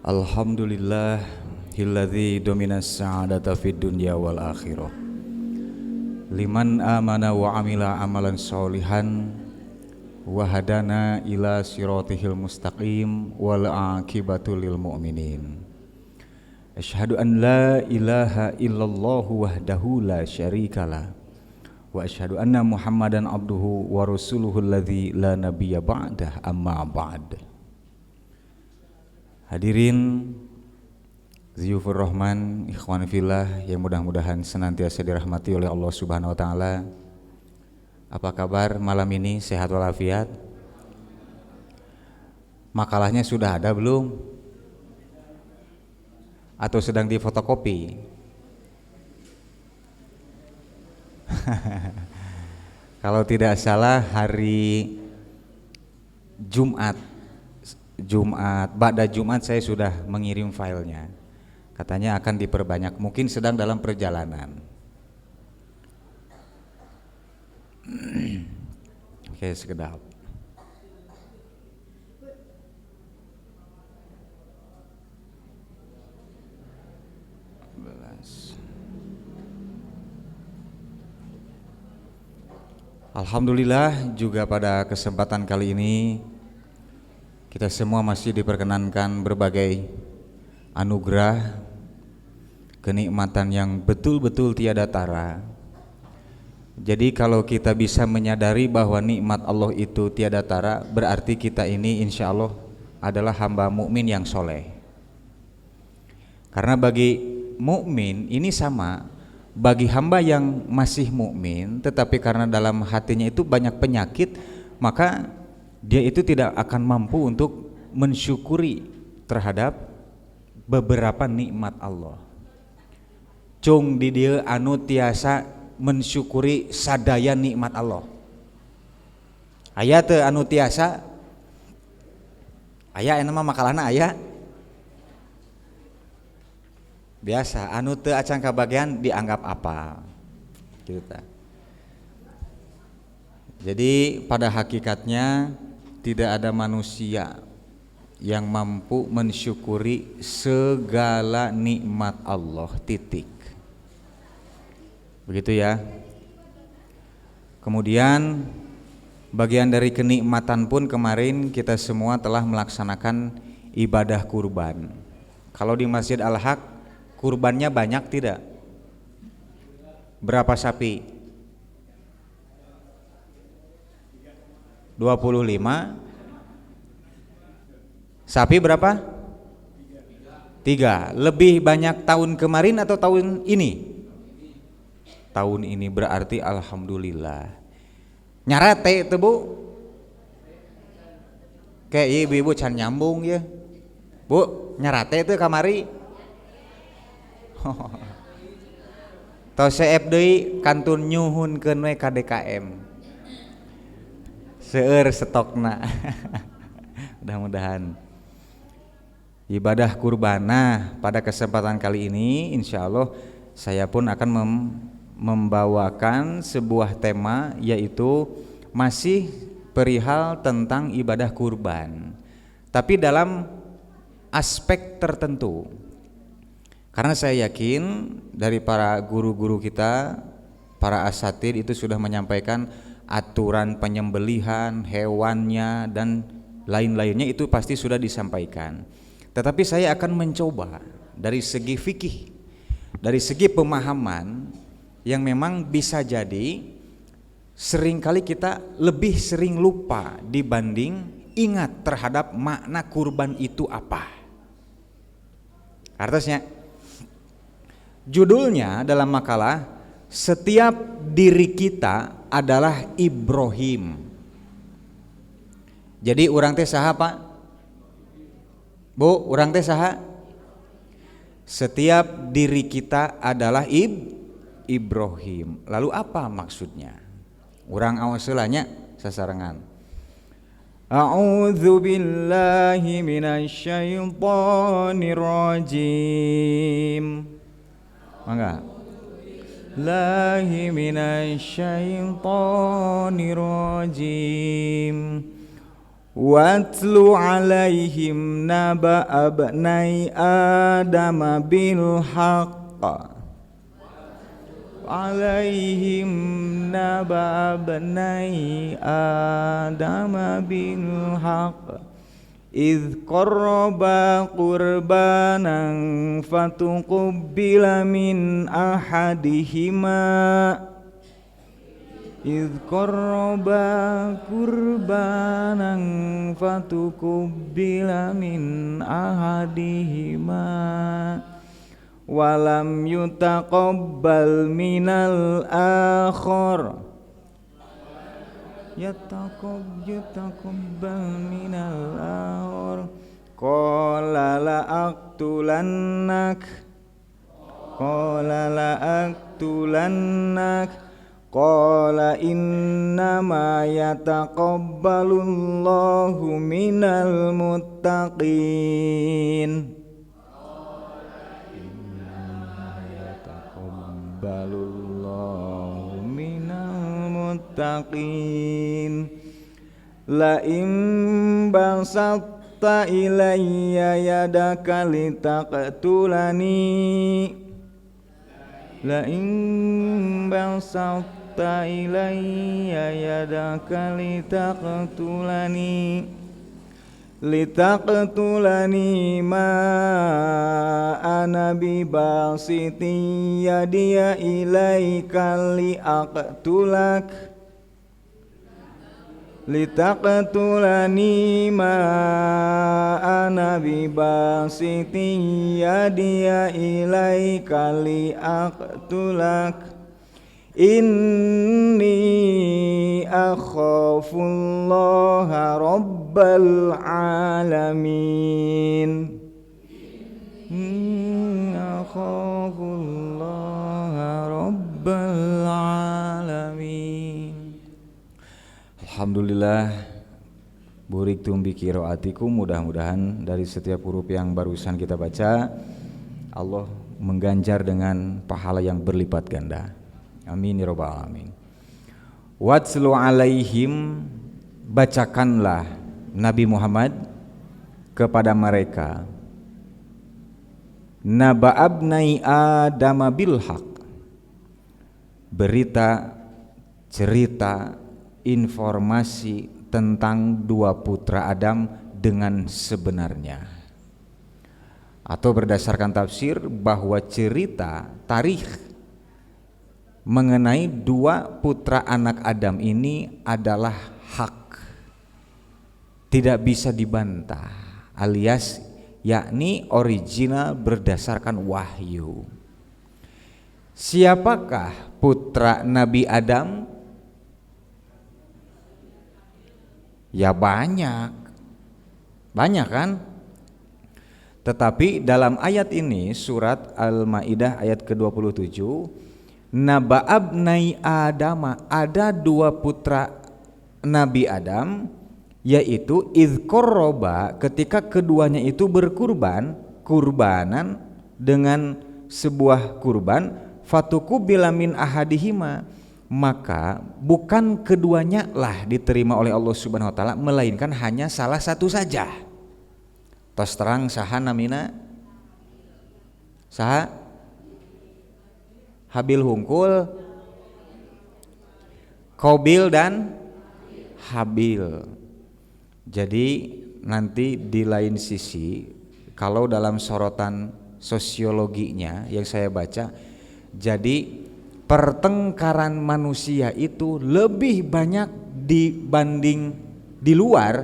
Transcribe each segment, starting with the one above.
Alhamdulillahilladzi dominas sa'adata fid dunya wal akhirah. Liman amana wa amila amalan sholihan wa hadana ila siratihil mustaqim wal aqibatu lil mu'minin. Asyhadu an la ilaha illallah wahdahu la syarikalah wa asyhadu anna Muhammadan abduhu wa rasuluhul ladzi la nabiyya ba'dah, amma ba'd. Hadirin Ziyufur Rahman, ikhwan fillah yang mudah-mudahan senantiasa dirahmati oleh Allah Subhanahu wa taala. Apa kabar malam ini? Sehat walafiat? Makalahnya sudah ada belum? Atau sedang difotokopi? Kalau tidak salah hari Ba'da Jumat saya sudah mengirim filenya. Katanya akan diperbanyak, mungkin sedang dalam perjalanan. Oke, sekedap. Alhamdulillah juga pada kesempatan kali ini kita semua masih diperkenankan berbagai anugerah, kenikmatan yang betul-betul tiada tara. Jadi kalau kita bisa menyadari bahwa nikmat Allah itu tiada tara, berarti kita ini insya Allah adalah hamba mukmin yang soleh. Karena bagi mukmin ini sama, bagi hamba yang masih mukmin, tetapi karena dalam hatinya itu banyak penyakit, maka dia itu tidak akan mampu untuk mensyukuri terhadap beberapa nikmat Allah. Cung di dia anu tiasa mensyukuri sadaya nikmat Allah. Aya teu anu tiasa? Aya anu mah makalahna aya. Biasa anu teu acan kabagian dianggap apa? Gitu ta. Jadi pada hakikatnya tidak ada manusia yang mampu mensyukuri segala nikmat Allah, titik. Begitu ya. Kemudian bagian dari kenikmatan pun kemarin kita semua telah melaksanakan ibadah kurban. Kalau di Masjid Al-Haq kurbannya banyak tidak? Berapa sapi? 25. Sapi berapa? 3. Lebih banyak tahun kemarin atau tahun ini? Tahun ini berarti alhamdulillah. Nyarate itu Bu? Kayak ibu-ibu can nyambung ya. Bu, nyarate itu kamari? Tos CF deui kantun nyuhunkeun we ka DKM. Seueur stokna. Mudah-mudahan ibadah kurbanah pada kesempatan kali ini insya Allah saya pun akan membawakan sebuah tema, yaitu masih perihal tentang ibadah kurban, tapi dalam aspek tertentu. Karena saya yakin dari para guru-guru kita, para asatid itu sudah menyampaikan aturan penyembelihan hewannya dan lain-lainnya, itu pasti sudah disampaikan. Tetapi saya akan mencoba dari segi fikih, dari segi pemahaman yang memang bisa jadi seringkali kita lebih sering lupa dibanding ingat terhadap makna kurban itu apa. Artinya judulnya dalam makalah, setiap diri kita adalah Ibrahim. Jadi urang teh saha Pak? Bu, urang teh saha? Setiap diri kita adalah Ibrahim. Lalu apa maksudnya? Urang aos heulanya sasarengan. A'udzu billahi minasy syaithanir rajim. Mangga. Lahi minasy syaithanir rajim. Watlu alaihim naba abnai Adam bil haqq alaihim naba abnai Adam bil haqq idh qarraba qurbanan fatuqabbila min ahadihima idh qarraba qurbanan fatuqabbila min ahadihima walam yutaqabbal minal akhar yataqabbal minal akhar qala la aqtulannak qala innama yataqabbalullahu minal muttaqin yataqabbalullahu minal muttaqin la in basatta ilayya yadaka litaqtulani la in basatta ilayya yadaka litaqtulani ma ana bibasiti yadiya ilaika litaqtulani ma ana bibasiti yadiya ilaika liaqtulak inni akhafullaha rabbal alamin akhafullaha rabbal alamin. Alhamdulillah, burik tumbi qiraatikum, mudah-mudahan dari setiap huruf yang barusan kita baca Allah mengganjar dengan pahala yang berlipat ganda. Amin ya rabbal alamin. Watslu alaihim, bacakanlah Nabi Muhammad kepada mereka naba abnai Adam bil haq, berita, cerita, informasi tentang dua putra Adam dengan sebenarnya, atau berdasarkan tafsir bahwa cerita tarikh mengenai dua putra anak Adam ini adalah hak, tidak bisa dibantah, alias yakni original berdasarkan wahyu. Siapakah putra Nabi Adam? Ya banyak kan? Tetapi dalam ayat ini, surat Al-Maidah ayat ke-27, naba abnai Adam, ada dua putra Nabi Adam, yaitu idh qarraba, ketika keduanya itu kurbanan dengan sebuah kurban, fatuqabbila min ahadihima, maka bukan keduanya lah diterima oleh Allah Subhanahu wa taala, melainkan hanya salah satu saja. Tos terang saha namina? Saha? Habil hungkul, Qabil dan Habil. Jadi nanti di lain sisi, kalau dalam sorotan sosiologinya yang saya baca, jadi pertengkaran manusia itu lebih banyak dibanding di luar,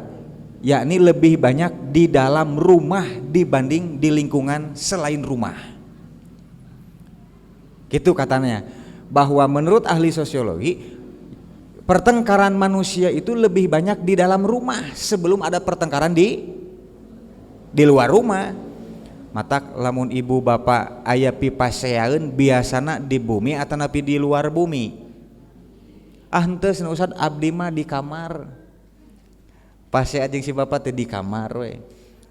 yakni lebih banyak di dalam rumah dibanding di lingkungan selain rumah. Gitu katanya, bahwa menurut ahli sosiologi pertengkaran manusia itu lebih banyak di dalam rumah sebelum ada pertengkaran di luar rumah. Matak lamun ibu bapak aya pipaseaeun biasana di bumi atau napi di luar bumi. Henteu Ustaz, abdi mah di kamar. Pasea jeung si bapak teh di kamar we.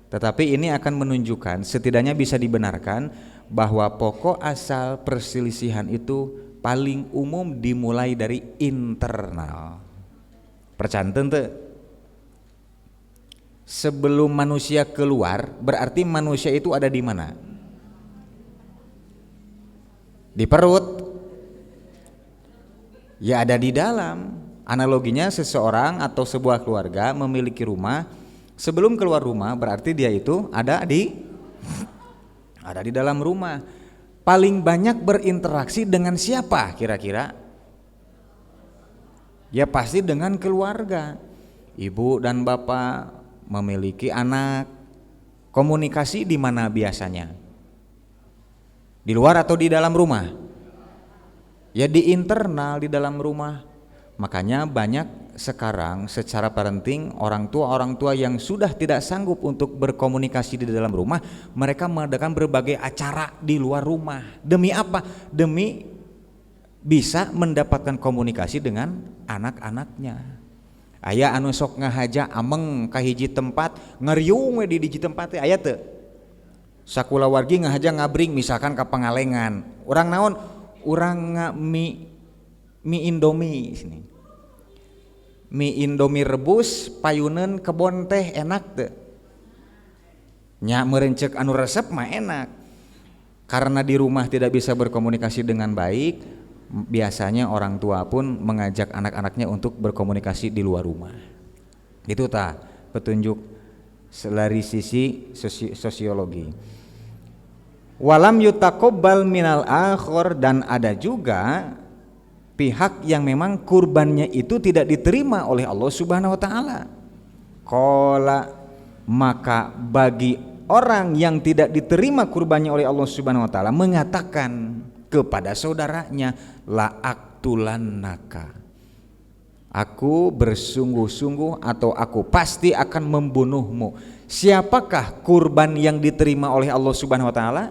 Tetapi ini akan menunjukkan, setidaknya bisa dibenarkan bahwa pokok asal perselisihan itu paling umum dimulai dari internal. Percanten teu? sebelum manusia keluar, berarti manusia itu ada di mana? Di perut. Ya ada di dalam. Analoginya seseorang atau sebuah keluarga memiliki rumah, sebelum keluar rumah berarti dia itu ada di dalam rumah. Paling banyak berinteraksi dengan siapa kira-kira? Ya pasti dengan keluarga. Ibu dan bapak, memiliki anak. Komunikasi di mana biasanya? Di luar atau di dalam rumah? Ya di internal, di dalam rumah. Makanya banyak sekarang secara parenting orang tua yang sudah tidak sanggup untuk berkomunikasi di dalam rumah, mereka mengadakan berbagai acara di luar rumah. Demi apa? Demi bisa mendapatkan komunikasi dengan anak-anaknya. Aya anu sok ngahaja ameng ka hiji tempat, ngeriung we di hiji tempat teh aya teu? Sakula wargi ngahaja ngabring misalkan ka Pangalengan. Urang naon? Urang mie Indomie sini. Mie Indomie rebus payuneun kebon teh enak teu? Nya meureun ceuk anu resep mah enak. Karena di rumah tidak bisa berkomunikasi dengan baik, biasanya orang tua pun mengajak anak-anaknya untuk berkomunikasi di luar rumah. Itu tah petunjuk dari sisi sosiologi. Walam yutaqabbal minal akhir, dan ada juga pihak yang memang kurbannya itu tidak diterima oleh Allah Subhanahu wa taala. Qala, maka bagi orang yang tidak diterima kurbannya oleh Allah Subhanahu wa taala mengatakan kepada saudaranya, la aqtulannaka, aku bersungguh-sungguh atau aku pasti akan membunuhmu. Siapakah kurban yang diterima oleh Allah Subhanahu wa taala?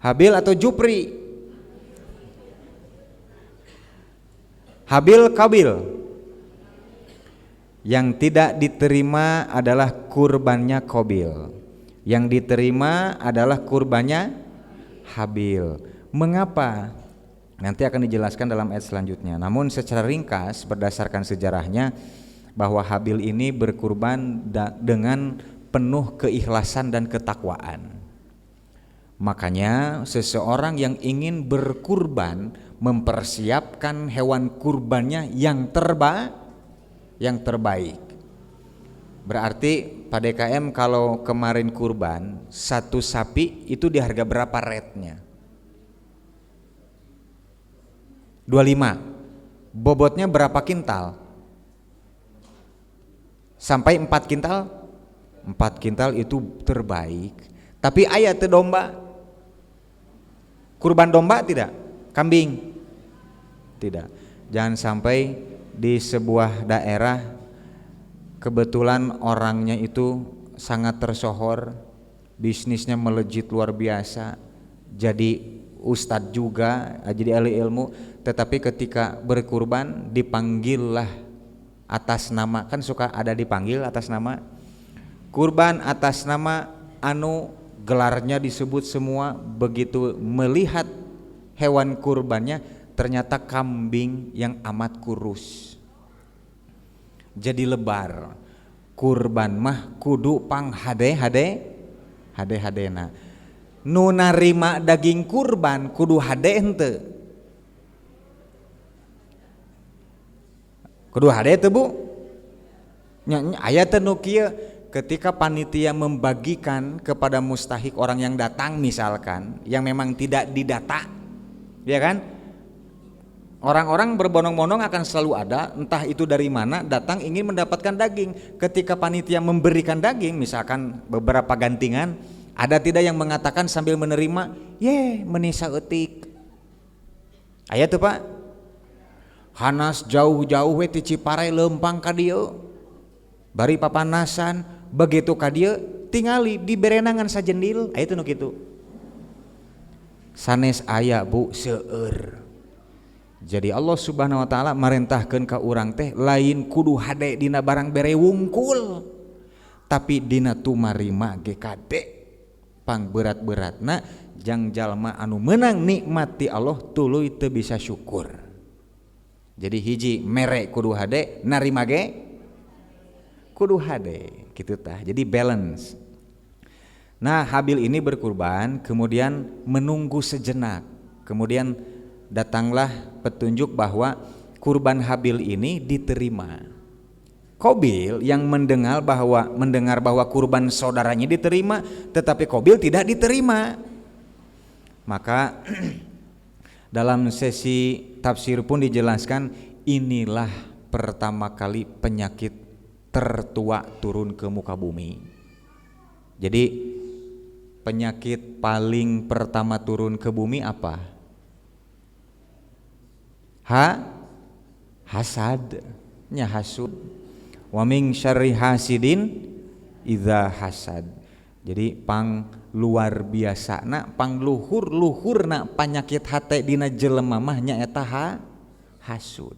Habil atau Jupri? Habil Kabil. Yang tidak diterima adalah kurbannya Qabil. Yang diterima adalah kurbannya Habil. Mengapa? Nanti akan dijelaskan dalam ayat selanjutnya. Namun secara ringkas berdasarkan sejarahnya, bahwa Habil ini berkurban dengan penuh keikhlasan dan ketakwaan. Makanya seseorang yang ingin berkurban mempersiapkan hewan kurbannya yang terbaik. Berarti Pak DKM kalau kemarin kurban satu sapi itu di harga berapa rate-nya? 25. Bobotnya berapa kintal? Sampai 4 kintal? 4 kintal itu terbaik. Tapi aya teu domba? Kurban domba tidak? Kambing? Tidak. Jangan sampai di sebuah daerah kebetulan orangnya itu sangat tersohor, bisnisnya melejit luar biasa, jadi ustadz juga, jadi ahli ilmu, tetapi ketika berkurban dipanggillah atas nama, kan suka ada dipanggil atas nama, kurban atas nama anu gelarnya disebut semua. Begitu melihat hewan kurbannya ternyata kambing yang amat kurus, jadi lebar. Kurban mah kudu pang hade-hadena. Nu narima daging kurban kudu hade henteu? Kudu hade teu Bu? Aya teu nu kieu, ketika panitia membagikan kepada mustahik orang yang datang misalkan, yang memang tidak didata, ya kan? Orang-orang berbondong-bondong akan selalu ada, entah itu dari mana datang ingin mendapatkan daging. Ketika panitia memberikan daging, misalkan beberapa gantingan, ada tidak yang mengatakan sambil menerima, ye menisa eutik. Aya tuh Pak, hanas jauh-jauh we ti Ciparai lempang ka dieu, bari papanasan, begitu ka dieu tingali di berenangan sajendil. Aya tuh nu kitu. Sanes aya Bu seueur. Jadi Allah Subhanahu wa taala marentahkeun ka urang teh lain kudu hade dina barang bere wungkul, tapi dina tumarima ge kade pang berat-beratna jang jalma anu meunang nikmat ti Allah tuluy teu bisa syukur. Jadi hiji mere kudu hade, narima ge kudu hade gitu tah. Jadi balance. Nah, Habil ini berkurban, kemudian menunggu sejenak. Kemudian datanglah petunjuk bahwa kurban Habil ini diterima. Qabil yang mendengar bahwa kurban saudaranya diterima, tetapi Qabil tidak diterima. Maka dalam sesi tafsir pun dijelaskan, inilah pertama kali penyakit tertua turun ke muka bumi. Jadi penyakit paling pertama turun ke bumi apa? Hasad, nya hasud. Wa min syarri hasidin idza hasad. Jadi pang luar biasa na pang luhur na penyakit hate dina jelema mah nya eta hasud.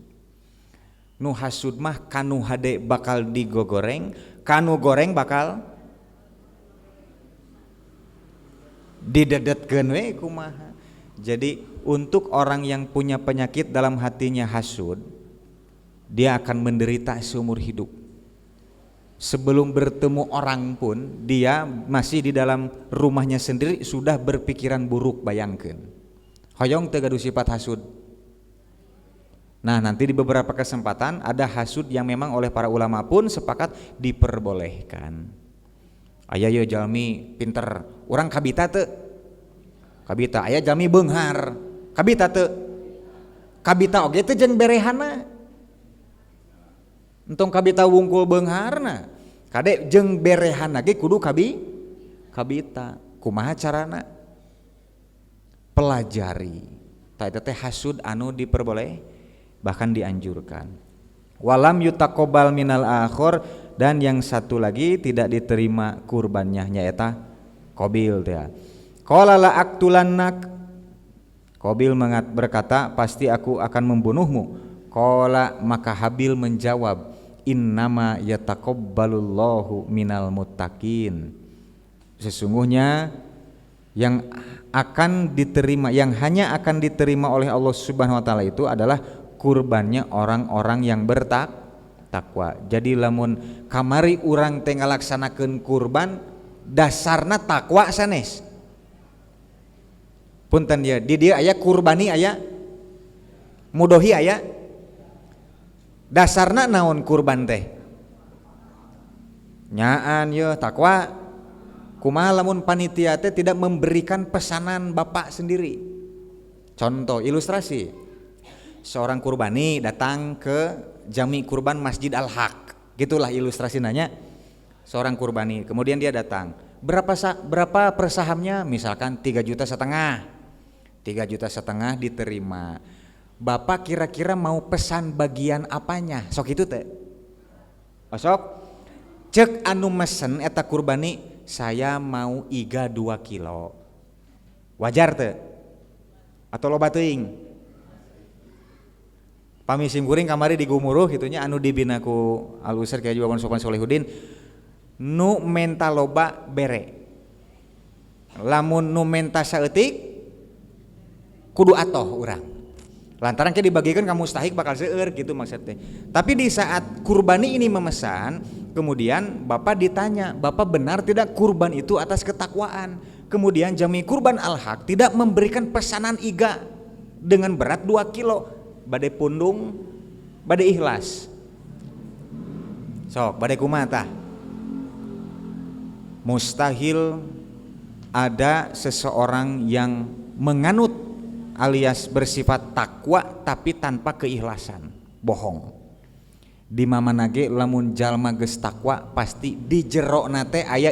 Nu hasud mah kanu hade bakal digogoreng, kanu goreng bakal didedetkeun we kumaha. Jadi untuk orang yang punya penyakit dalam hatinya hasud, dia akan menderita seumur hidup. Sebelum bertemu orang pun dia masih di dalam rumahnya sendiri sudah berpikiran buruk, bayangkeun. Hoyong teu gaduh sifat hasud. Nah, nanti di beberapa kesempatan ada hasud yang memang oleh para ulama pun sepakat diperbolehkan. Aya ye jalmi pinter, urang kabita teu? Kabita. Aya jalmi beunghar, kabita teu? Kabita oge teu jeung berehana. Entong kabita wungkul beungharna, kade jeung berehana ge kudu kabita. Kumaha carana? Pelajari. Ta eta teh hasud anu diperboleh, bahkan dianjurkan. Walam yutaqabbal minal akhir, dan yang satu lagi tidak diterima kurbannya nyaeta Qabil teh. Qala la aqtulannak. Qabil berkata, pasti aku akan membunuhmu. Qala, maka Habil menjawab, innama yataqabbalullahu minal muttaqin. Sesungguhnya yang hanya akan diterima oleh Allah Subhanahu wa taala itu adalah kurbannya orang-orang yang bertakwa. Jadi lamun kamari urang teh ngalaksanakeun kurban, dasarna takwa sanes. Punten dia, di dia aya kurbani, aya mudohi, aya dasarna naon kurban teh? Nyaan ye takwa. Kumaha lamun panitia teh tidak memberikan pesanan bapak sendiri? Contoh ilustrasi. Seorang kurbani datang ke jami kurban Masjid Al-Haq. Gitulah ilustrasi nanya. Seorang kurbani, kemudian dia datang. Berapa persahamnya? Misalkan 3,5 juta. 3,5 juta diterima. Bapak kira-kira mau pesan bagian apanya? Sok itu teh. Sok cek anu mesen eta kurbani, saya mau iga 2 kilo. Wajar teh? Atau loba teuing? Pami simkuring kamari digumuruh gitunya anu dibina ku Al Ustaz Kyai Wawan Sofwan Solihudin, nu menta loba bere. Lamun nu menta saeutik kudu atoh urang. Lantaran kayak dibagikan kamu mustahik bakal seueur gitu maksudnya. Tapi di saat kurbani ini memesan, kemudian bapak ditanya, bapak benar tidak kurban itu atas ketakwaan? Kemudian jami kurban Al-Haq tidak memberikan pesanan iga dengan berat 2 kilo, badai pundung, badai ikhlas. Sok, badai kumata. Mustahil ada seseorang yang menganut alias bersifat takwa tapi tanpa keikhlasan, bohong. Di mamanage lamun jalma geus takwa pasti di jero nate aya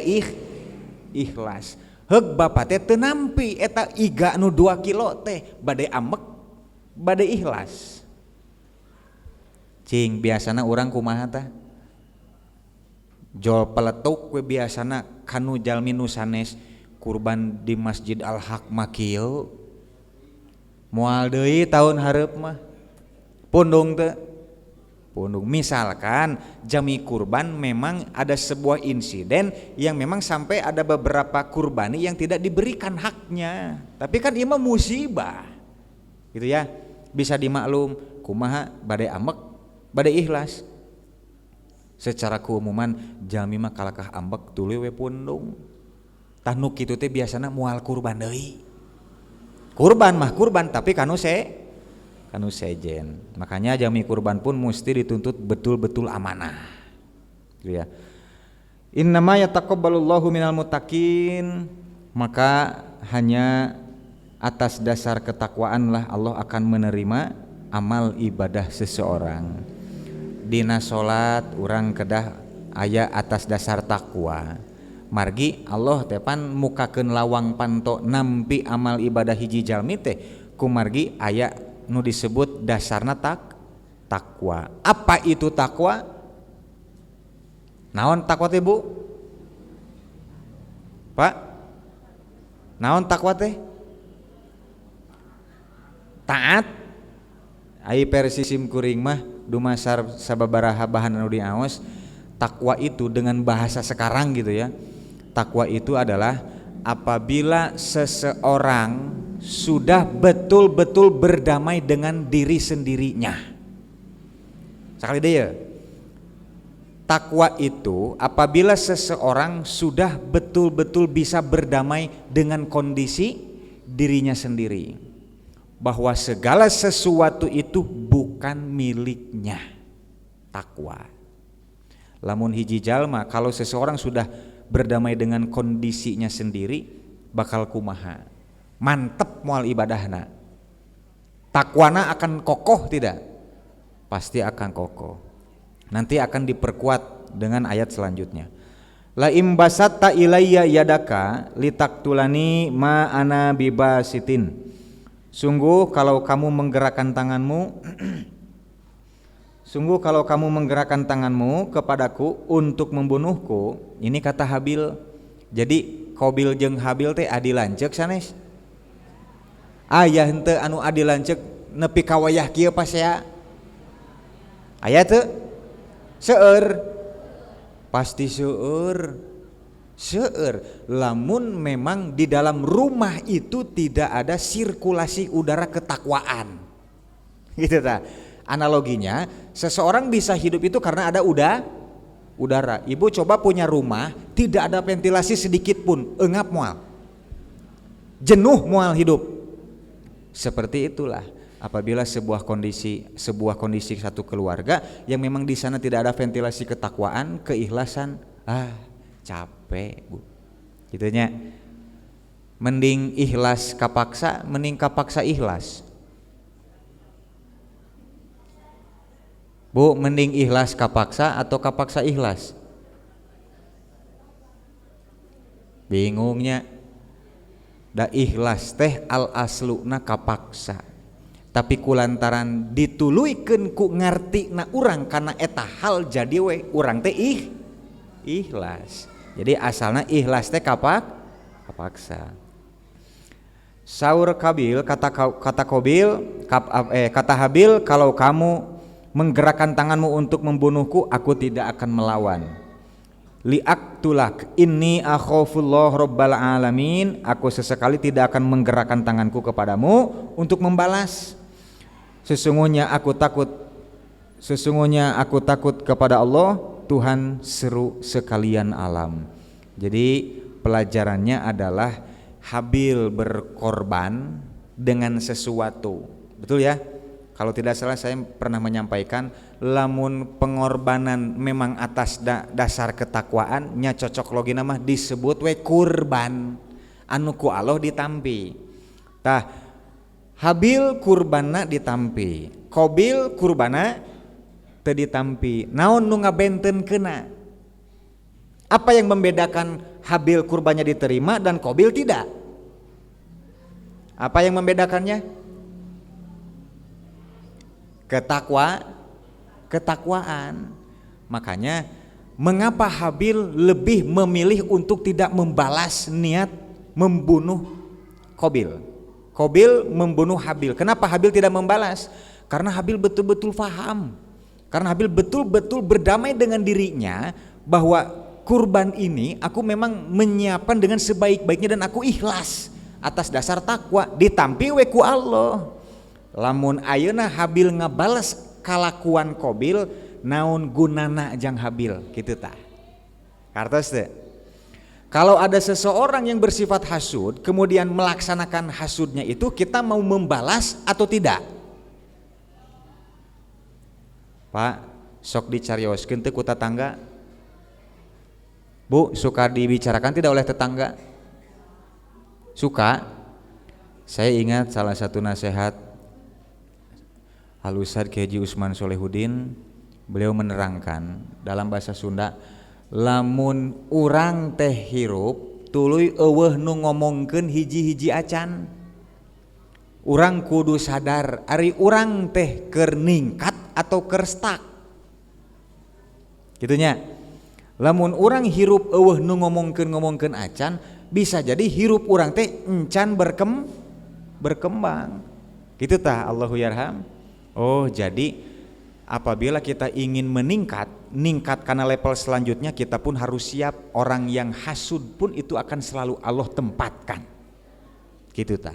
ikhlas. Heug bapak teh teu nampi eta iga nu 2 kilo teh bade amek, bade ikhlas. Cing biasana urang kumaha tah? Jol peletuk we biasana kanu jalmi nu sanes kurban di Masjid Al-Haq mah kieu. Moal deui tahun hareup mah pundung teu? Pundung. Misalkan jami kurban memang ada sebuah insiden yang memang sampai ada beberapa kurbani yang tidak diberikan haknya, tapi kan ieu mah musibah gitu ya, bisa dimaklum kumaha bade ambek bade ikhlas. Secara keumuman jalmi mah kalakah ambek tuluy we pundung. Tah nu kitu teh biasana moal kurban deui. Kurban mah kurban tapi kanu sejen. Makanya jalmi kurban pun mesti dituntut betul-betul amanah. Gitu ya. Innama yataqabbalullahu minal muttaqin, maka hanya atas dasar ketakwaan lah Allah akan menerima amal ibadah seseorang. Dina salat urang kedah aya atas dasar takwa. Margi Allah tepan mukakeun lawang panto nampi amal ibadah hiji jalmi teh kumargi aya nu disebut dasarna takwa. Apa itu takwa? Naon takwa teh Bu? Pak? Naon takwa teh? Taat. Ai versi sim kuring mah dumasar sababaraha bahan anu diaos. Takwa itu dengan bahasa sekarang gitu ya. Takwa itu adalah apabila seseorang sudah betul-betul berdamai dengan diri sendirinya. Sakali deui ya. Takwa itu apabila seseorang sudah betul-betul bisa berdamai dengan kondisi dirinya sendiri, bahwa segala sesuatu itu bukan miliknya. Takwa. Lamun hiji jalma kalau seseorang sudah berdamai dengan kondisinya sendiri bakal kumaha? Mantep moal ibadahna. Takwana akan kokoh tidak? Pasti akan kokoh. Nanti akan diperkuat dengan ayat selanjutnya. La imbasatta ilayya yadaka litaktulani ma ana bibasitin. Sungguh kalau kamu menggerakkan tanganmu sungguh kalau kamu menggerakkan tanganmu kepadaku untuk membunuhku. Ini kata Habil. Jadi Qabil jeung Habil teh adi lanceuk sanes. Aya henteu anu adi lanceuk nepi ka wayah kieu pasea. Aya teu? Seueur. Pasti seueur. Lamun memang di dalam rumah itu tidak ada sirkulasi udara ketakwaan. Gitu ta. Analoginya, seseorang bisa hidup itu karena ada udara. Ibu coba punya rumah, tidak ada ventilasi sedikit pun, engap moal. Jenuh moal hidup. Seperti itulah apabila sebuah kondisi satu keluarga yang memang di sana tidak ada ventilasi ketakwaan, keikhlasan, capek Bu. Gitunya. Mending ikhlas kapaksa, mending kapaksa ikhlas. Bu, mending ikhlas kapaksa atau kapaksa ikhlas? Bingungnya. Da ikhlas teh al asluna kapaksa. Tapi kulantaran dituluykeun ku ngartina urang kana eta hal jadi we urang teh ikhlas. Jadi asalna ikhlas teh kapaksa. Saur Qabil kata Habil, kalau kamu menggerakkan tanganmu untuk membunuhku, aku tidak akan melawan. Liaktulak inni akhafullah rabbal alamin, aku sesekali tidak akan menggerakkan tanganku kepadamu untuk membalas. Sesungguhnya aku takut kepada Allah, Tuhan seru sekalian alam. Jadi pelajarannya adalah Habil berkorban dengan sesuatu. Betul ya? Kalau tidak salah saya pernah menyampaikan, lamun pengorbanan memang atas dasar ketakwaan nya cocok logina mah disebut we kurban anu ku Allah ditampi. Tah Habil kurbanna ditampi, Qabil kurbanna teu ditampi. Naon nu ngabentenkeunna? Apa yang membedakan Habil kurbannya diterima dan Qabil tidak? Apa yang membedakannya? Ketakwaan. Makanya mengapa Habil lebih memilih untuk tidak membalas niat membunuh Qabil? Qabil membunuh Habil. Kenapa Habil tidak membalas? Karena Habil betul-betul faham. Karena Habil betul-betul berdamai dengan dirinya bahwa kurban ini aku memang menyiapkan dengan sebaik-baiknya dan aku ikhlas atas dasar takwa, ditampi we ku Allah. lamun ayeuna Habil ngabales kalakuan Qabil naon gunana jang Habil kitu tah. Kartos teh. Kalau ada seseorang yang bersifat hasud kemudian melaksanakan hasudnya itu, kita mau membalas atau tidak? Pak, sok dicarioskeun teh ku tetangga. Bu, suka dibicarakan tidak oleh tetangga? Suka? Saya ingat salah satu nasihat Al-Ustadz Kiai Haji Usman Solehudin, beliau menerangkan dalam bahasa Sunda, lamun urang teh hirup tuluy eueuh nu ngomongkeun hiji-hiji acan, urang kudu sadar ari urang teh keur ningkat atau keur stuck gitunya. Lamun urang hirup eueuh nu ngomongkeun acan, bisa jadi hirup urang teh encan berkembang gitu tah. Allahu yarham. Oh, jadi apabila kita ingin ningkat karena level selanjutnya, kita pun harus siap. Orang yang hasud pun itu akan selalu Allah tempatkan gitu tah.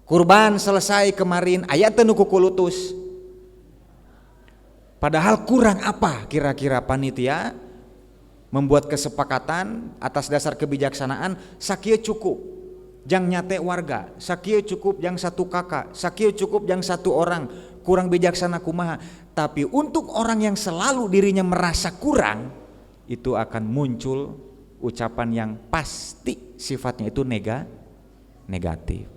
Kurban selesai kemarin, aya teu nu kukulutus, padahal kurang apa kira-kira panitia membuat kesepakatan atas dasar kebijaksanaan, sakieu cukup jang nyate warga, sakieu cukup jang satu kakak, sakieu cukup jang satu orang, kurang bijaksana kumaha. Tapi untuk orang yang selalu dirinya merasa kurang, itu akan muncul ucapan yang pasti sifatnya itu negatif.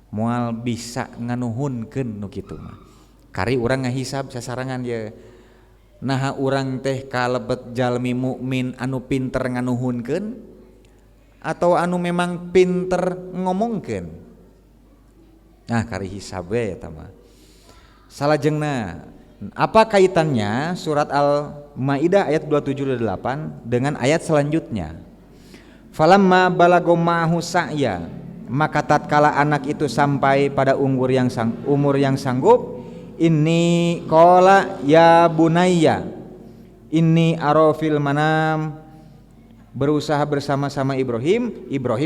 Moal bisa nganuhunkeun nu kitu mah. Kari urang ngahisab sasarangan ye. Naha urang teh kalebet jalmi mukmin anu pinter nganuhunkeun atau anu memang pinter ngomongkeun. Nah, kari hisab we eta mah. Salajengna, apa kaitannya surat Al-Maidah ayat 27-28 dengan ayat selanjutnya? Falamma balagha ma'hu sa'ya, maka tatkala anak itu sampai pada umur yang sanggup, inni qala ya bunayya inni arafil manam, berusaha bersama-sama Ibrahim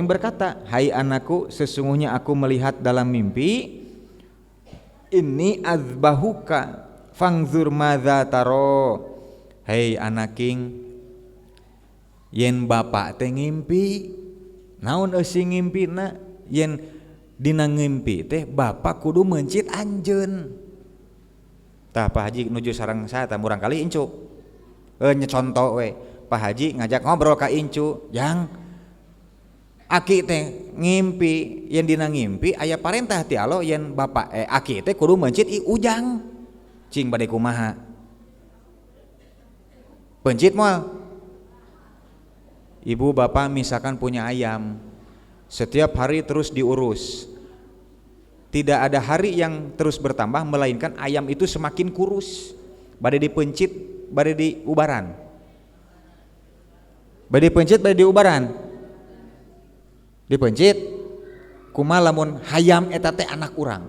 berkata, hai anakku, sesungguhnya aku melihat dalam mimpi, inni azbahuka fangzur madza taro. Hei anaking, yen bapak teh ngimpi, naon eusi ngimpina? Yen dina ngimpi teh bapak kudu mencit anjeun. Tah Pak Haji nuju sareng saya tah murang kali incu. Nyeconto we. Pak Haji ngajak ngobrol ka incu, yang aki teh ngimpi, yen dina ngimpi aya parentah ti Allah yen bapak aki teh kudu mencit ujang. Cing bade kumaha? Pencit moal. Ibu bapak misalkan punya ayam, setiap hari terus diurus. Tidak ada hari yang terus bertambah, melainkan ayam itu semakin kurus. Bade dipencit, bade diubaran. Bade pencit, bade diubaran. Dipencit kumaha lamun hayam eta teh anak urang.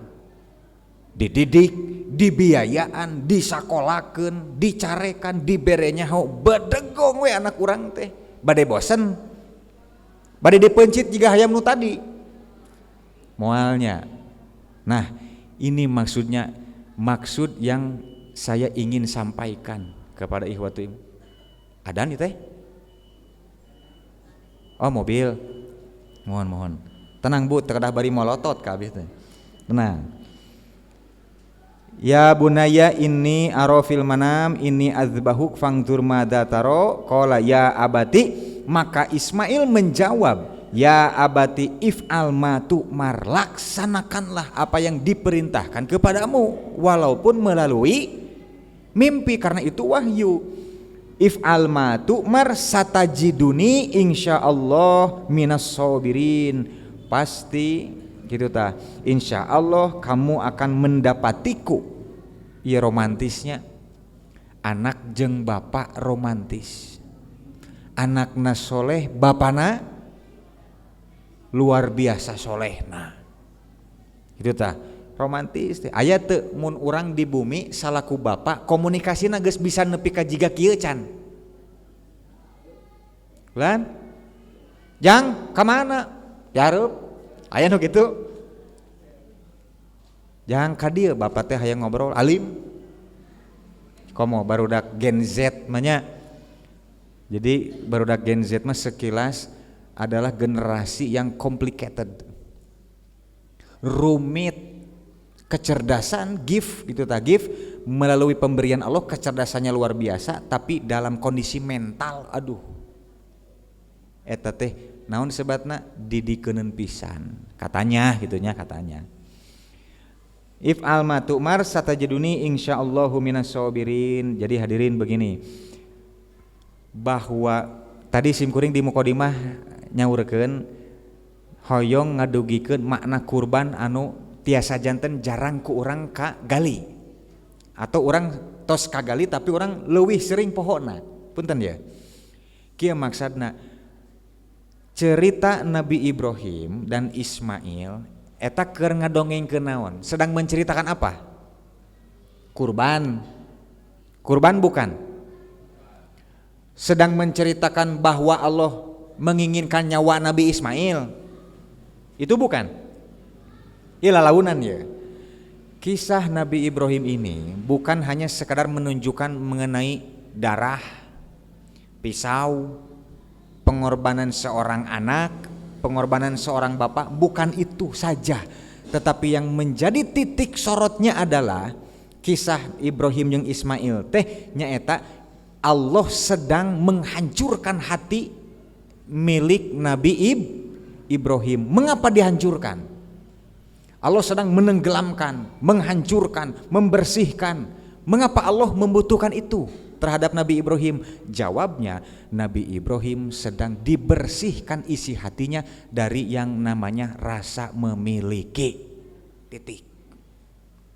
Dididik, dibiayaan, disakolakeun, dicarekan, dibere nyaho, bedegong we anak urang teh. Bade bosen. Bade dipencit jiga hayam nu tadi. Moalnya. Nah, ini maksud yang saya ingin sampaikan kepada ikhwatu. Ada nih teh? Oh, mobil. Mohon. Tenang Bu, terkedah bari molotot kabeh teh. Tenang. Ya bunaya inni arafil manam inni azbahuk fangzur madza taro. Qala ya abati, maka Ismail menjawab, ya abati if'al ma tu'mar, laksanakanlah apa yang diperintahkan kepadamu walaupun melalui mimpi, karena itu wahyu. If'al ma tu'mar satajiduni insyaallah minas sabirin, pasti gitu tah, insyaallah kamu akan mendapatiku. Ieu romantisnya anak jeung bapak romantis, anakna soleh bapana luar biasa solehna, gitu tah romantis teh. Aya teu mun urang di bumi salaku bapak komunikasina geus bisa nepi ka jiga kieu can. Lan jang ka mana? Jareup. Aya nu kitu. Jangan ka dieu bapak teh hayang ngobrol alim. Komo barudak Gen Z manya. Jadi barudak Gen Z mah sekilas adalah generasi yang complicated. Rumit, kecerdasan, gift gitu ta, gift melalui pemberian Allah, kecerdasannya luar biasa, tapi dalam kondisi mental aduh. Eta teh naon sebatna didikeun pisan. Katanya gitunya katanya. If alma tu'mar satajiduni insyaallahu minas sabirin. Jadi hadirin begini, bahwa tadi simkuring di mukodimah nyaurkeun hoyong ngadugikeun makna kurban anu tiasa janten jarang ku urang ka gali atau urang tos ka gali tapi urang leuwih sering pohona. Punten ya. Kieu maksudna cerita Nabi Ibrahim dan Ismail eta keur ngadongengkeun naon? Sedang menceritakan apa? Kurban. Kurban bukan? Sedang menceritakan bahwa Allah menginginkan nyawa Nabi Ismail. Itu bukan? Ila launan ya. Kisah Nabi Ibrahim ini bukan hanya sekadar menunjukkan mengenai darah, pisau, pengorbanan seorang anak, pengorbanan seorang bapak, bukan itu saja. Tetapi yang menjadi titik sorotnya adalah kisah Ibrahim yang Ismail teh nyaeta Allah sedang menghancurkan hati milik Nabi Ibrahim. Mengapa dihancurkan? Allah sedang menenggelamkan, menghancurkan, membersihkan. Mengapa Allah membutuhkan itu terhadap Nabi Ibrahim? Jawabnya, Nabi Ibrahim sedang dibersihkan isi hatinya dari yang namanya rasa memiliki. Titik.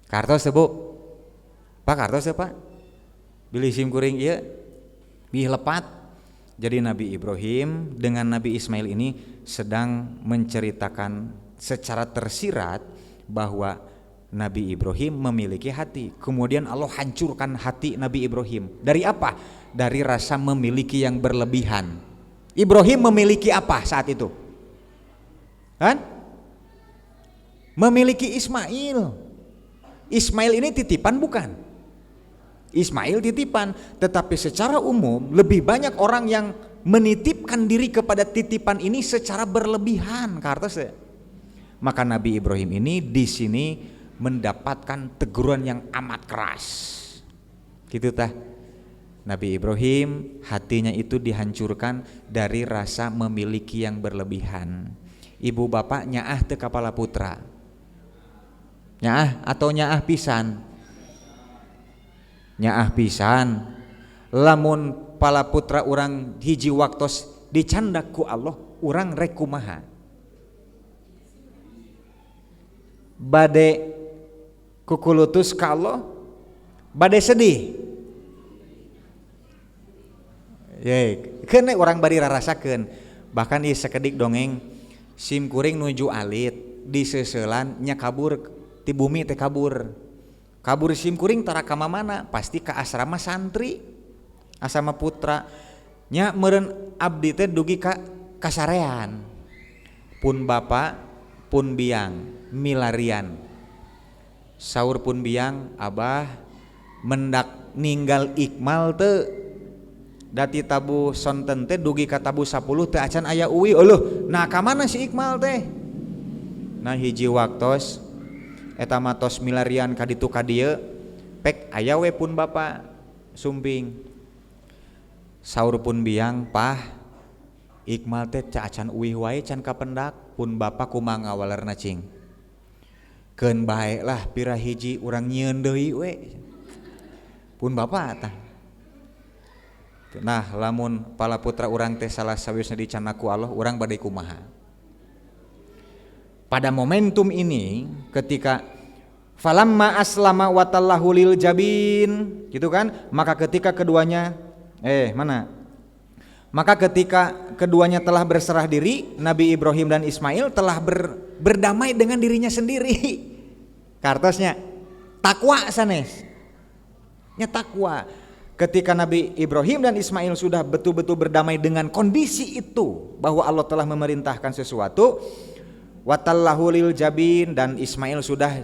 Kartos bu, Pak kartos Pak? Bilih simkuring ieu, bih lepat. Jadi Nabi Ibrahim dengan Nabi Ismail ini sedang menceritakan secara tersirat bahwa Nabi Ibrahim memiliki hati. Kemudian Allah hancurkan hati Nabi Ibrahim. Dari apa? Dari rasa memiliki yang berlebihan. Ibrahim memiliki apa saat itu? Kan? Memiliki Ismail. Ismail ini titipan bukan? Ismail titipan, tetapi secara umum lebih banyak orang yang menitipkan diri kepada titipan ini secara berlebihan. Kartos ya? Maka Nabi Ibrahim ini di sini mendapatkan teguran yang amat keras. Gitu tah. Nabi Ibrahim hatinya itu dihancurkan dari rasa memiliki yang berlebihan. Ibu bapak nyaah teu kapala putra. Nyaah atau nyaah pisan? Nyaah pisan. Lamun pala putra urang hiji waktos dicandak ku Allah, urang rek kumaha? Bade kukulutus ka Allah, bade sedih. Ye, kene orang bari rarasakeun. Bahkan ieu sakedik dongeng sim kuring nuju alit di seuselan nya kabur ti bumi teh kabur. Kabur sim kuring tara ka mana? Pasti ka asrama santri, asrama putra. Nya meureun abdi teh dugi ka kasarean. Pun bapa, pun biang milarian. Saur pun biang, abah mendak ninggal Ikmal teu dati tabu sonten teh dugi ka tabu 10 teh acan aya uwi. Eueuh, nah ka mana si Ikmal teh? Nah hiji waktos eta matos milarian ka ditu ka dieu pek aya we pun bapa sumping. Saur pun biang, "Pah, Ikmal teh ca acan uwi wae can kapendak." Pun bapa kumaha ngawalerna cing? Keun bae lah pira hiji urang nyieun deui we. Pun bapa tah. Nah, lamun pala putra urang teh salah sawisna dicandak ku Allah, urang bade kumaha? Pada momentum ini ketika falamma aslama wa tallahu lil jabin, gitu kan? Maka ketika keduanya Maka ketika keduanya telah berserah diri, Nabi Ibrahim dan Ismail telah berdamai dengan dirinya sendiri. Kartosnya takwa sanes. Nya takwa. Ketika Nabi Ibrahim dan Ismail sudah betul-betul berdamai dengan kondisi itu, bahwa Allah telah memerintahkan sesuatu, watallahu lil jabin, dan Ismail sudah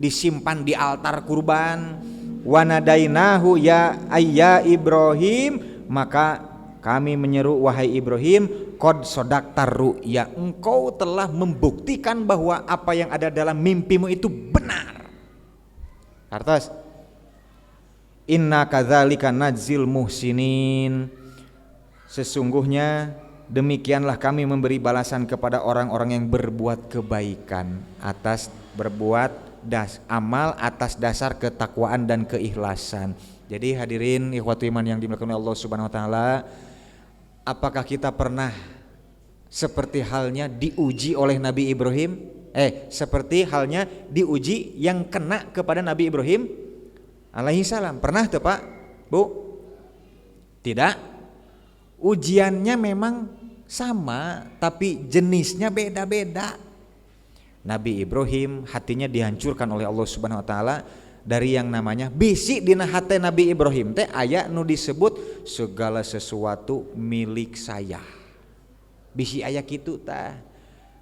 disimpan di altar kurban. Wanadainahu ya ayya Ibrahim, maka kami menyeru wahai Ibrahim, qad sodaqtar ru'ya, engkau telah membuktikan bahwa apa yang ada dalam mimpimu itu benar. Artos inna kadzalika najzil muhsinin, sesungguhnya demikianlah kami memberi balasan kepada orang-orang yang berbuat kebaikan atas berbuat amal atas dasar ketakwaan dan keikhlasan. Jadi hadirin ikhwatu iman yang dimuliakan oleh Allah Subhanahu wa taala, apakah kita pernah seperti halnya diuji oleh Nabi Ibrahim? Seperti halnya diuji yang kena kepada Nabi Ibrahim alaihi salam. Pernah tuh Pak? Bu? Tidak. Ujiannya memang sama, tapi jenisnya beda-beda. Nabi Ibrahim hatinya dihancurkan oleh Allah Subhanahu wa taala dari yang namanya bisi dina hate Nabi Ibrahim teh aya nu disebut segala sesuatu milik saya. Bisi aya kitu tah.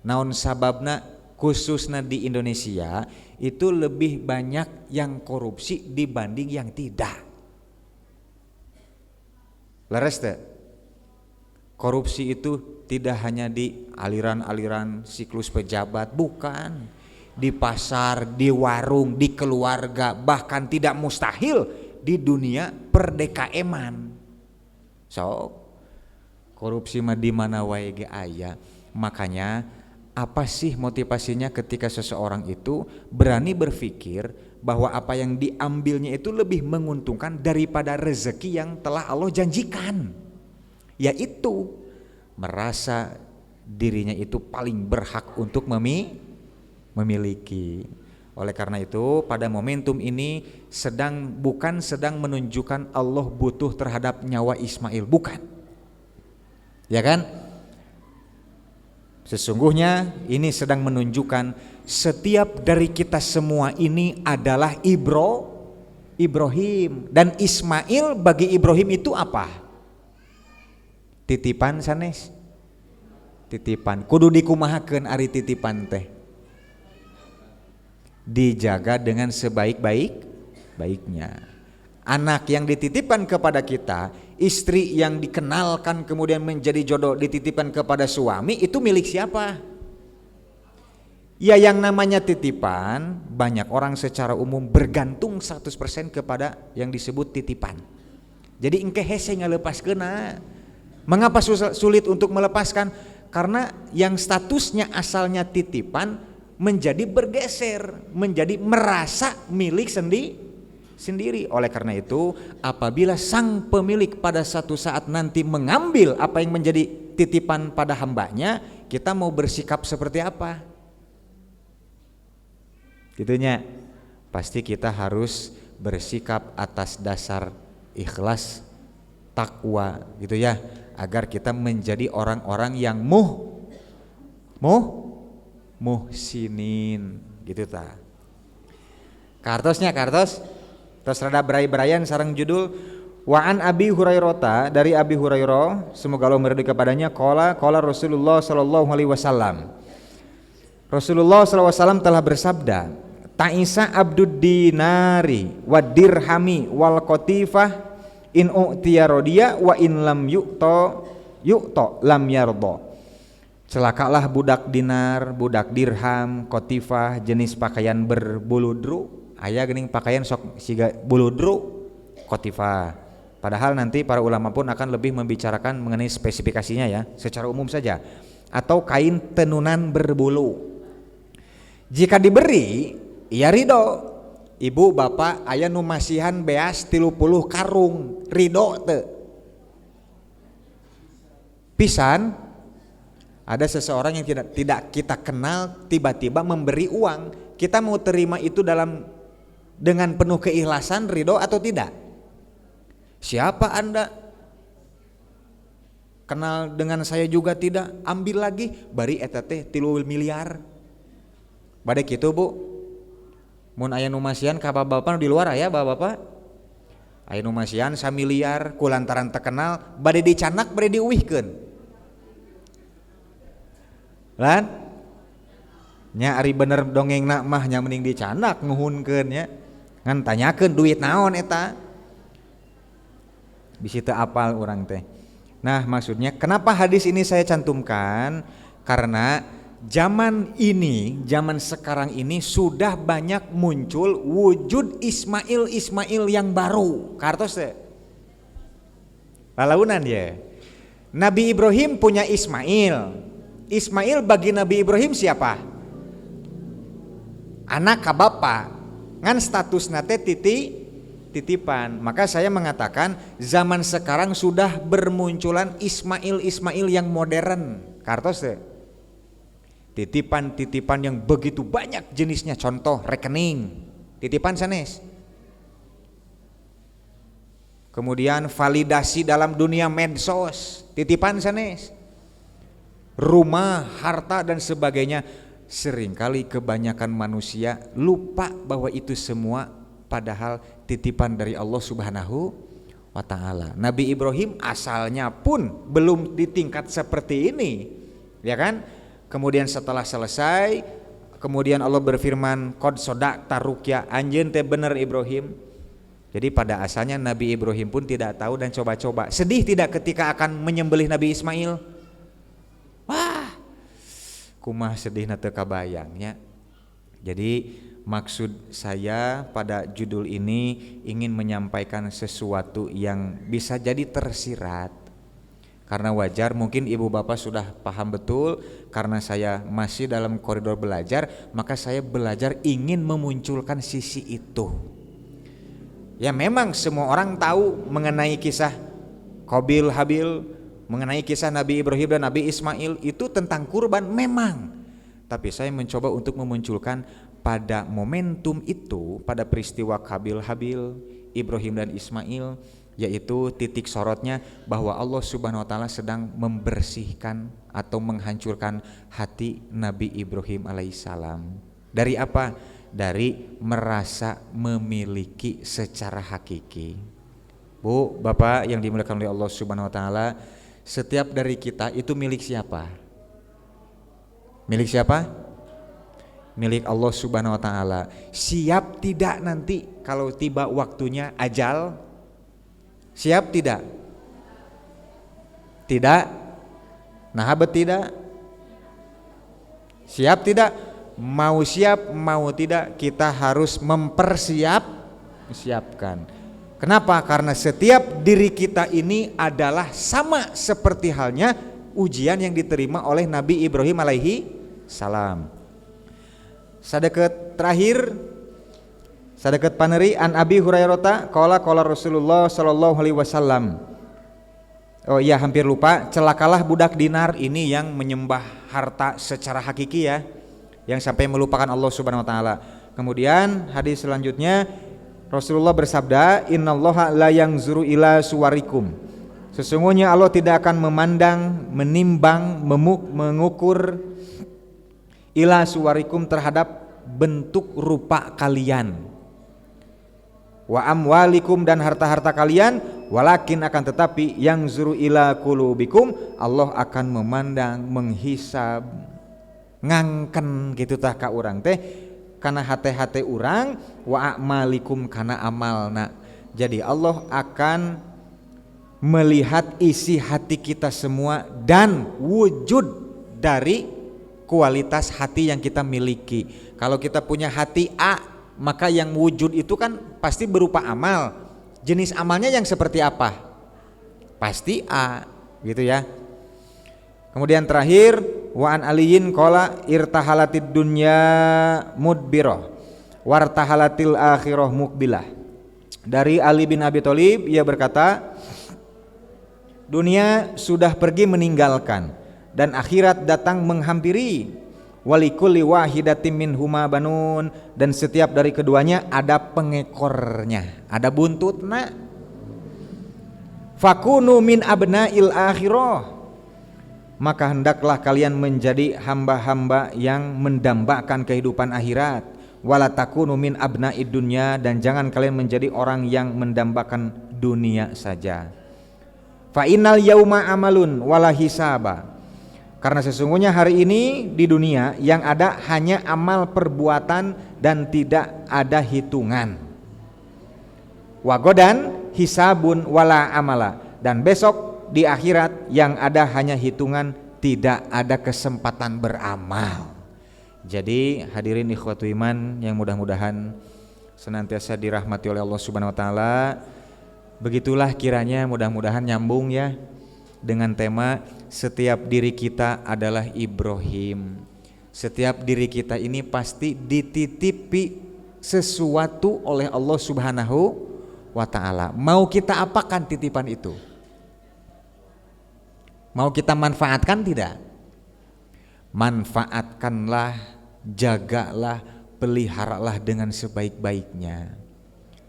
Naon sababna khususna di Indonesia itu lebih banyak yang korupsi dibanding yang tidak. Leres teh? Korupsi itu tidak hanya di aliran-aliran siklus pejabat, bukan. Di pasar, di warung, di keluarga, bahkan tidak mustahil di dunia perdekaeman. So, korupsi mah di mana wae ge aya. Makanya apa sih motivasinya ketika seseorang itu berani berpikir bahwa apa yang diambilnya itu lebih menguntungkan daripada rezeki yang telah Allah janjikan? Yaitu merasa dirinya itu paling berhak untuk memiliki. Oleh karena itu pada momentum ini bukan sedang menunjukkan Allah butuh terhadap nyawa Ismail, bukan. Ya kan? Sesungguhnya ini sedang menunjukkan setiap dari kita semua ini adalah Ibrahim, dan Ismail bagi Ibrahim itu apa? Titipan sanes, titipan kudu dikumahakeun ari titipan teh dijaga dengan sebaik-baiknya. Anak yang dititipkan kepada kita, istri yang dikenalkan kemudian menjadi jodoh dititipkan kepada suami, itu milik siapa? Ya yang namanya titipan, banyak orang secara umum bergantung 100% kepada yang disebut titipan. Jadi engke hese ngalepaskeuna. Mengapa sulit untuk melepaskan? Karena yang statusnya asalnya titipan menjadi bergeser, menjadi merasa milik sendiri. Oleh karena itu, apabila sang pemilik pada satu saat nanti mengambil apa yang menjadi titipan pada hambanya, kita mau bersikap seperti apa? Gitunya. Pasti kita harus bersikap atas dasar ikhlas, takwa, gitu ya. Agar kita menjadi orang-orang yang muhsinin gitu ta. Kartos terus rada berai-beraian sareng judul Wa'an Abi Hurairah, dari Abi Hurairah semoga Allah meridhai kepadanya, qala Rasulullah sallallahu alaihi wasallam, Rasulullah sallallahu alaihi wasallam telah bersabda, ta'isa abdud dinari wad dirhami wal qatifah in u'tiya rodiya wa in lam yu'to lam yardo. Celakalah budak dinar, budak dirham, kotifah, jenis pakaian berbuludru. Aya geuning pakaian sok siga buludru, kotifah. Padahal nanti para ulama pun akan lebih membicarakan mengenai spesifikasinya ya, secara umum saja. Atau kain tenunan berbulu. Jika diberi, ia ridho. Ibu bapak aya nu masihan beas 30 karung, ridho teu? Pisan ada seseorang yang tidak kita kenal tiba-tiba memberi uang, kita mau terima itu dengan penuh keikhlasan, ridho atau tidak? Siapa Anda? Kenal dengan saya juga tidak? Ambil lagi, bari eta teh 3 miliar. Bade kitu Bu. Mun aya nu masihan ka bapak di luar aya bapak. Aya nu masihan 1 miliar kulantaran terkenal, bade dicanak bade diuwihkeun. Lan nya ari bener dongengna mah nya mending dicanak nguhunkeun nya ngan tanyakeun duit naon eta bisi teu apal urang teh. Nah maksudnya kenapa hadis ini saya cantumkan, karena zaman ini, zaman sekarang ini sudah banyak muncul wujud Ismail yang baru. Kartos teh lalaunan ya. Nabi Ibrahim punya Ismail. Ismail bagi Nabi Ibrahim siapa? Anak ka bapa. Ngan statusna teh titipan. Maka saya mengatakan zaman sekarang sudah bermunculan Ismail yang modern. Kartos teh titipan yang begitu banyak jenisnya. Contoh rekening, titipan sanes. Kemudian validasi dalam dunia medsos, titipan sanes. Rumah, harta dan sebagainya. Seringkali kebanyakan manusia lupa bahwa itu semua padahal titipan dari Allah Subhanahu wa ta'ala. Nabi Ibrahim asalnya pun belum di tingkat seperti ini, ya kan? Kemudian setelah selesai, kemudian Allah berfirman, qad sodaqta ruqya, anjeun teh bener Ibrahim. Jadi pada asalnya Nabi Ibrahim pun tidak tahu dan coba-coba. Sedih tidak ketika akan menyembelih Nabi Ismail? Wah, kumah sedihna teu kabayangnya. Jadi maksud saya pada judul ini ingin menyampaikan sesuatu yang bisa jadi tersirat. Karena wajar mungkin ibu bapak sudah paham betul, karena saya masih dalam koridor belajar, maka saya belajar ingin memunculkan sisi itu. Ya memang semua orang tahu mengenai kisah Qabil Habil, mengenai kisah Nabi Ibrahim dan Nabi Ismail, itu tentang kurban memang. Tapi saya mencoba untuk memunculkan pada momentum itu, pada peristiwa Qabil Habil, Ibrahim dan Ismail, yaitu titik sorotnya bahwa Allah Subhanahu wa ta'ala sedang membersihkan atau menghancurkan hati Nabi Ibrahim alaihissalam. Dari apa? Dari merasa memiliki secara hakiki. Bu, Bapak yang dimuliakan oleh Allah Subhanahu wa ta'ala, setiap dari kita itu milik siapa? Milik siapa? Milik Allah Subhanahu wa ta'ala. Siap tidak nanti kalau tiba waktunya ajal? Siap tidak? Tidak? Nah, tidak? Siap tidak? Mau siap mau tidak kita harus mempersiapkan. Kenapa? Karena setiap diri kita ini adalah sama seperti halnya ujian yang diterima oleh Nabi Ibrahim alaihi salam. Sadeket terakhir, sadeket paneri an Abi Hurairah qala Rasulullah sallallahu alaihi wasallam. Oh iya, hampir lupa, celakalah budak dinar ini yang menyembah harta secara hakiki ya, yang sampai melupakan Allah Subhanahu wa ta'ala. Kemudian hadis selanjutnya Rasulullah bersabda, innallaha la yanzuru ila suwarikum, sesungguhnya Allah tidak akan memandang, menimbang, mengukur ila suwarikum terhadap bentuk rupa kalian, wa amwalikum dan harta-harta kalian, walakin akan tetapi yang zuru ila qulubikum, Allah akan memandang, menghisab, ngangken gitu tah ka urang teh kana hate-hate urang, wa a'malikum kana amalna. Jadi Allah akan melihat isi hati kita semua dan wujud dari kualitas hati yang kita miliki. Kalau kita punya hati A, maka yang wujud itu kan pasti berupa amal. Jenis amalnya yang seperti apa? Pasti A, gitu ya. Kemudian terakhir, wa an aliyin qala irtahalatid dunya mudbirah wartahalatil akhirah mukbilah. Dari Ali bin Abi Thalib, ia berkata, dunia sudah pergi meninggalkan dan akhirat datang menghampiri. Walikulli wahidatin minhuma banun, dan setiap dari keduanya ada pengekornya, ada buntutna. Fakunu min abnail akhirah, maka hendaklah kalian menjadi hamba-hamba yang mendambakan kehidupan akhirat. Wala takunu min abnaid dunya, dan jangan kalian menjadi orang yang mendambakan dunia saja. Fa innal yauma amalun wala hisaba, Karena sesungguhnya hari ini di dunia yang ada hanya amal perbuatan dan tidak ada hitungan. Wagodan hisabun wala amala, dan besok di akhirat yang ada hanya hitungan, tidak ada kesempatan beramal. Jadi hadirin ikhwatu iman yang mudah-mudahan senantiasa dirahmati oleh Allah Subhanahu wa taala, begitulah kiranya mudah-mudahan nyambung ya dengan tema setiap diri kita adalah Ibrahim. Setiap diri kita ini pasti dititipi sesuatu oleh Allah Subhanahu wa ta'ala. Mau kita apakan titipan itu? Mau kita manfaatkan tidak? Manfaatkanlah, jagalah, peliharalah dengan sebaik-baiknya.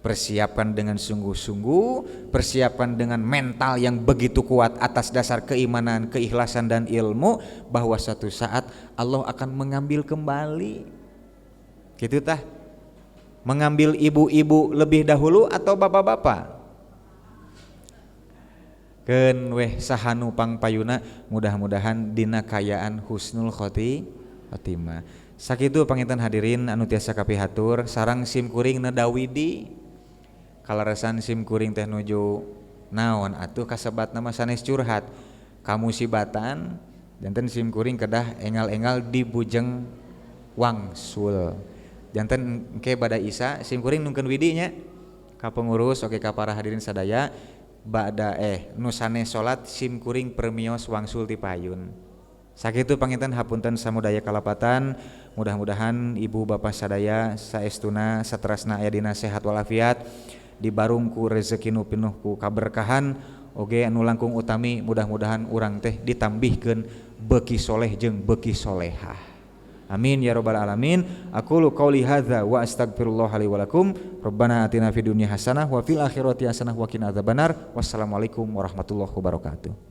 Persiapkan dengan sungguh-sungguh, persiapkan dengan mental yang begitu kuat atas dasar keimanan, keikhlasan dan ilmu bahwa suatu saat Allah akan mengambil kembali. Gitu tah? Mengambil ibu-ibu lebih dahulu atau bapak-bapak? Keun weh sahanu pangpayuna, mudah-mudahan dina kayaan husnul khotimah. Sakitu panginten hadirin anu tiasa kapihatur, sareng sim kuring nedawidi kalarasan sim kuring teh nuju naon atuh kasebat nama sanes curhat kamusibatan janten sim kuring kedah engal-engal di Bujeng wangsul janten engke bada isa sim kuring nungkeun widinya ka pengurus oke ka para hadirin sadaya bada nu sanes salat sim kuring permios wangsul ti payun. Sakitu panginten hapunten samudaya kalapatan, mudah-mudahan ibu bapak sadaya saestuna saterasna aya dina sehat walafiat, dibarungku rezeki nu pinuh ku kaberkahan, oge anu langkung utami mudah-mudahan urang teh ditambihkeun beuki soleh jeung beuki solehah. Amin ya rabbal alamin. Aqulu qauli hadza wa astaghfirullah li wa lakum. Rabbana atina fid dunya hasanah wa fil akhirati hasanah wa qina adzabannar. Wassalamualaikum warahmatullahi wabarakatuh.